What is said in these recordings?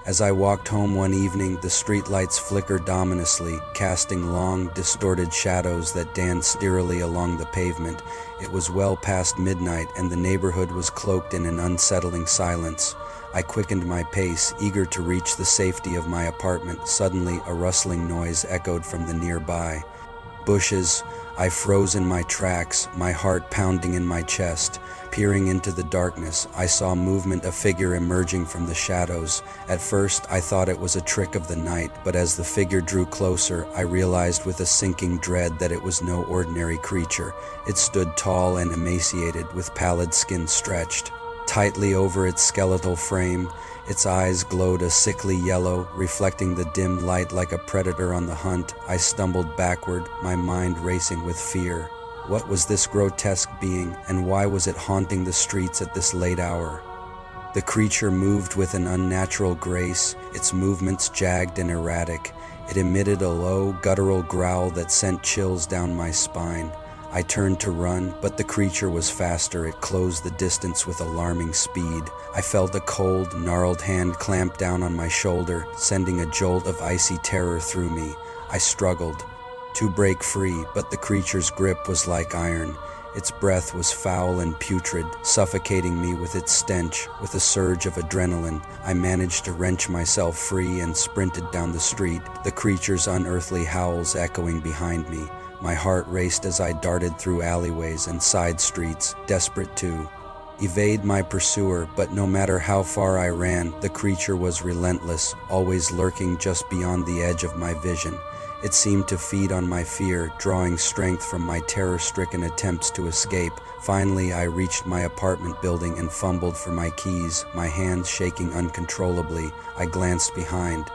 As I walked home one evening, the streetlights flickered ominously, casting long, distorted shadows that danced eerily along the pavement. It was well past midnight, and the neighborhood was cloaked in an unsettling silence. I quickened my pace, eager to reach the safety of my apartment. Suddenly, a rustling noise echoed from the nearby bushes. I froze in my tracks, my heart pounding in my chest. Peering into the darkness, I saw movement, a figure emerging from the shadows. At first, I thought it was a trick of the night, but as the figure drew closer, I realized with a sinking dread that it was no ordinary creature. It stood tall and emaciated, with pallid skin stretched tightly over its skeletal frame. Its eyes glowed a sickly yellow, reflecting the dim light like a predator on the hunt. I stumbled backward, my mind racing with fear. What was this grotesque being, and why was it haunting the streets at this late hour? The creature moved with an unnatural grace, its movements jagged and erratic. It emitted a low, guttural growl that sent chills down my spine. I turned to run, but the creature was faster. It closed the distance with alarming speed. I felt a cold, gnarled hand clamp down on my shoulder, sending a jolt of icy terror through me. I struggled to break free, but the creature's grip was like iron. Its breath was foul and putrid, suffocating me with its stench. With a surge of adrenaline, I managed to wrench myself free and sprinted down the street, the creature's unearthly howls echoing behind me. My heart raced as I darted through alleyways and side streets, desperate to evade my pursuer, but no matter how far I ran, the creature was relentless, always lurking just beyond the edge of my vision. It seemed to feed on my fear, drawing strength from my terror-stricken attempts to escape. Finally, I reached my apartment building and fumbled for my keys, my hands shaking uncontrollably. I glanced behind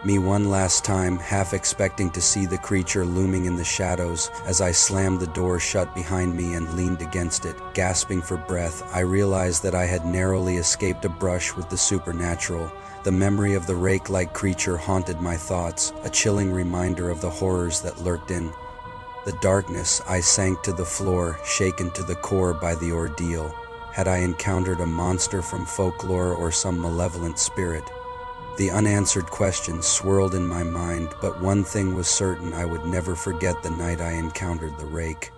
me one last time, half expecting to see the creature looming in the shadows. As I slammed the door shut behind me and leaned against it, gasping for breath, I realized that I had narrowly escaped a brush with the supernatural. The memory of the rake-like creature haunted my thoughts, a chilling reminder of the horrors that lurked in the darkness. I sank to the floor, shaken to the core by the ordeal. Had I encountered a monster from folklore or some malevolent spirit? The unanswered questions swirled in my mind, but one thing was certain: I would never forget the night I encountered the rake.